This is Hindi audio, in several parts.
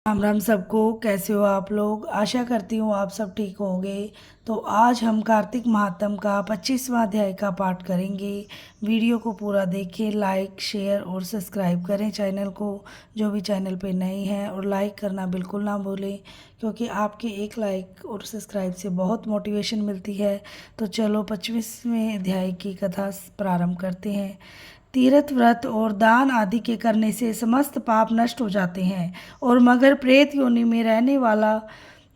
राम राम सबको। कैसे हो आप लोग? आशा करती हूँ आप सब ठीक होंगे। तो आज हम कार्तिक महात्म का 25वां अध्याय का पाठ करेंगे। वीडियो को पूरा देखें, लाइक शेयर और सब्सक्राइब करें चैनल को, जो भी चैनल पे नए हैं, और लाइक करना बिल्कुल ना भूलें, क्योंकि आपके एक लाइक और सब्सक्राइब से बहुत मोटिवेशन मिलती है। तो चलो 25वें अध्याय की कथा प्रारंभ करते हैं। तीर्थ व्रत और दान आदि के करने से समस्त पाप नष्ट हो जाते हैं, और मगर प्रेत योनि में रहने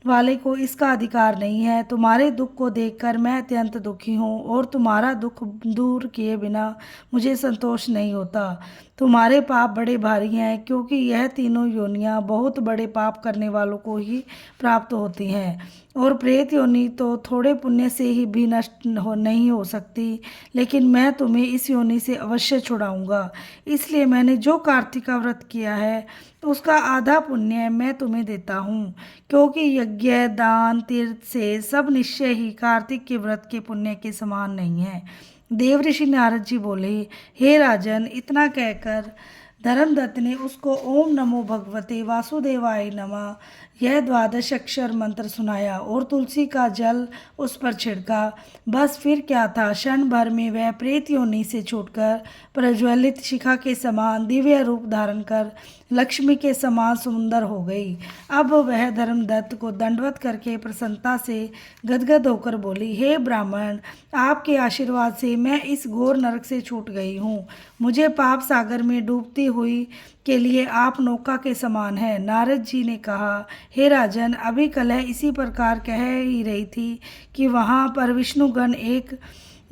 वाले को इसका अधिकार नहीं है। तुम्हारे दुख को देखकर मैं अत्यंत दुखी हूँ, और तुम्हारा दुख दूर किए बिना मुझे संतोष नहीं होता। तुम्हारे पाप बड़े भारी हैं, क्योंकि यह तीनों योनियाँ बहुत बड़े पाप करने वालों को ही प्राप्त होती हैं, और प्रेत योनि तो थोड़े पुण्य से ही भी नष्ट नहीं हो सकती। लेकिन मैं तुम्हें इस योनि से अवश्य छुड़ाऊंगा। इसलिए मैंने जो कार्तिक का व्रत किया है उसका आधा पुण्य मैं तुम्हें देता हूँ, क्योंकि यज्ञ दान तीर्थ से सब निश्चय ही कार्तिक के व्रत के पुण्य के समान नहीं है। देवऋषि नारद जी बोले, हे राजन, इतना कहकर धर्मदत्त ने उसको ओम नमो भगवते वासुदेवाय नमः यह 12 अक्षर मंत्र सुनाया और तुलसी का जल उस पर छिड़का। बस फिर क्या था, क्षण भर में वह प्रेत योनि से छूटकर प्रज्वलित शिखा के समान दिव्य रूप धारण कर लक्ष्मी के समान सुंदर हो गई। अब वह धर्मदत्त को दंडवत करके प्रसन्नता से गदगद होकर बोली, हे ब्राह्मण, आपके आशीर्वाद से मैं इस घोर नरक से छूट गई हूँ। मुझे पाप सागर में डूबती हुई के लिए आप नौका के समान है। नारद जी ने कहा, हे राजन, अभी कलह इसी प्रकार कह ही रही थी कि वहाँ पर विष्णुगण एक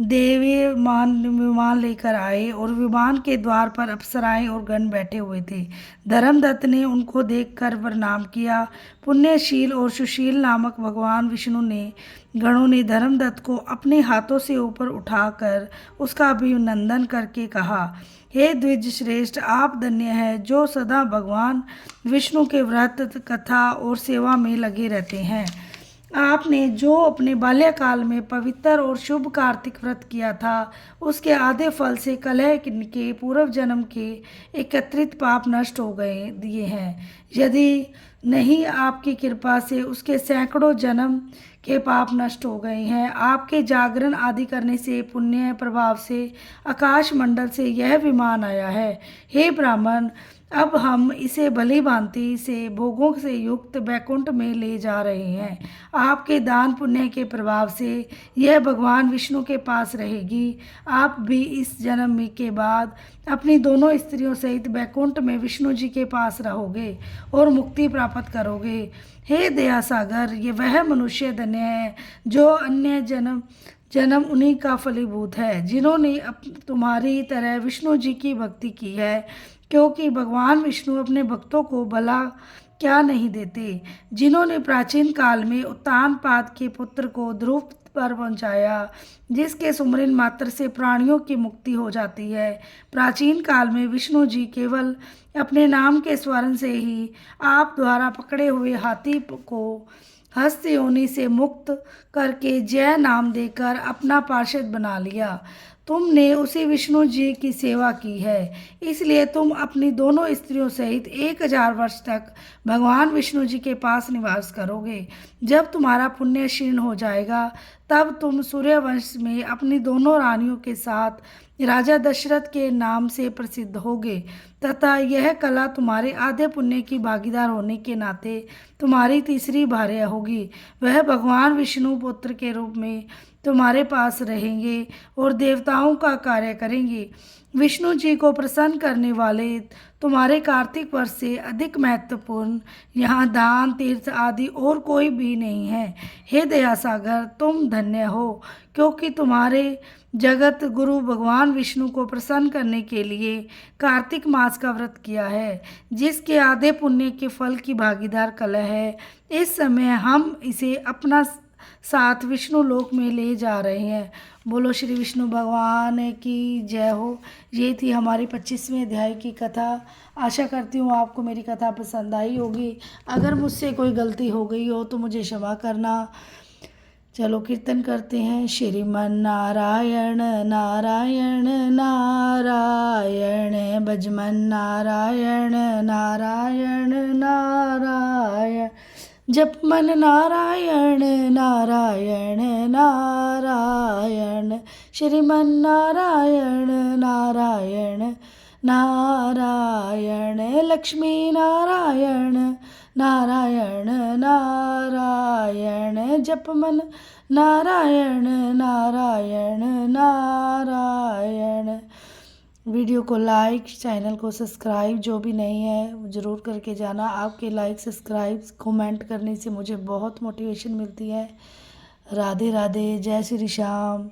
देवीय विमान लेकर आए, और विमान के द्वार पर अप्सराएं और गण बैठे हुए थे। धर्मदत्त ने उनको देखकर प्रणाम किया। पुण्यशील और सुशील नामक भगवान विष्णु ने गणों ने धर्मदत्त को अपने हाथों से ऊपर उठाकर उसका अभिनंदन करके कहा, हे द्विज श्रेष्ठ, आप धन्य हैं जो सदा भगवान विष्णु के व्रत कथा और सेवा में लगे रहते हैं। आपने जो अपने बाल्यकाल में पवित्र और शुभ कार्तिक व्रत किया था, उसके आधे फल से कलह के पूर्व जन्म के एकत्रित पाप नष्ट हो गए दिए हैं। यदि नहीं, आपकी कृपा से उसके सैकड़ों जन्म के पाप नष्ट हो गए हैं। आपके जागरण आदि करने से पुण्य प्रभाव से आकाश मंडल से यह विमान आया है। हे ब्राह्मण, अब हम इसे भली भांति से भोगों से युक्त बैकुंठ में ले जा रहे हैं। आपके दान पुण्य के प्रभाव से यह भगवान विष्णु के पास रहेगी। आप भी इस जन्म में के बाद अपनी दोनों स्त्रियों सहित बैकुंठ में विष्णु जी के पास रहोगे और मुक्ति प्राप्त करोगे। हे दया सागर, ये वह मनुष्य धन्य है जो अन्य जन्म उन्हीं का फलीभूत है, जिन्होंने तुम्हारी तरह विष्णु जी की भक्ति की है, क्योंकि भगवान विष्णु अपने भक्तों को भला क्या नहीं देते। जिन्होंने प्राचीन काल में उत्तानपाद के पुत्र को ध्रुव पर पहुंचाया, जिसके सुमरन मात्र से प्राणियों की मुक्ति हो जाती है। प्राचीन काल में विष्णु जी केवल अपने नाम के स्मरण से ही आप द्वारा पकड़े हुए हाथी को हस्त योनि से मुक्त करके जय नाम देकर अपना पार्षद बना लिया। तुमने उसी विष्णु जी की सेवा की है, इसलिए तुम अपनी दोनों स्त्रियों सहित 1000 वर्ष तक भगवान विष्णु जी के पास निवास करोगे। जब तुम्हारा पुण्य क्षीण हो जाएगा, तब तुम सूर्यवंश में अपनी दोनों रानियों के साथ राजा दशरथ के नाम से प्रसिद्ध होगे, तथा यह कला तुम्हारे आधे पुण्य की भागीदार होने के नाते तुम्हारी तीसरी भार्या होगी। वह भगवान विष्णु पुत्र के रूप में तुम्हारे पास रहेंगे और देवताओं का कार्य करेंगे। विष्णु जी को प्रसन्न करने वाले तुम्हारे कार्तिक वर्ष से अधिक महत्वपूर्ण यहाँ दान तीर्थ आदि और कोई भी नहीं है। हे दया सागर, तुम धन्य हो, क्योंकि तुम्हारे जगत गुरु भगवान विष्णु को प्रसन्न करने के लिए कार्तिक मास का व्रत किया है, जिसके आधे पुण्य के फल की भागीदार कलह है। इस समय हम इसे अपना साथ विष्णु लोक में ले जा रहे हैं। बोलो श्री विष्णु भगवान की जय हो। ये थी हमारी 25वें अध्याय की कथा। आशा करती हूँ आपको मेरी कथा पसंद आई होगी। अगर मुझसे कोई गलती हो गई हो तो मुझे क्षमा करना। चलो कीर्तन करते हैं। श्रीमन नारायण नारायण नारायण, भजमन नारायण नारायण नारायण, जप मन नारायण नारायण नारायण, श्रीमन नारायण नारायण नारायण, लक्ष्मी नारायण नारायण नारायण, जप मन नारायण नारायण नारायण। वीडियो को लाइक, चैनल को सब्सक्राइब जो भी नहीं है वो ज़रूर करके जाना। आपके लाइक, सब्सक्राइब, कमेंट करने से मुझे बहुत मोटिवेशन मिलती है। राधे राधे, जय श्री श्याम।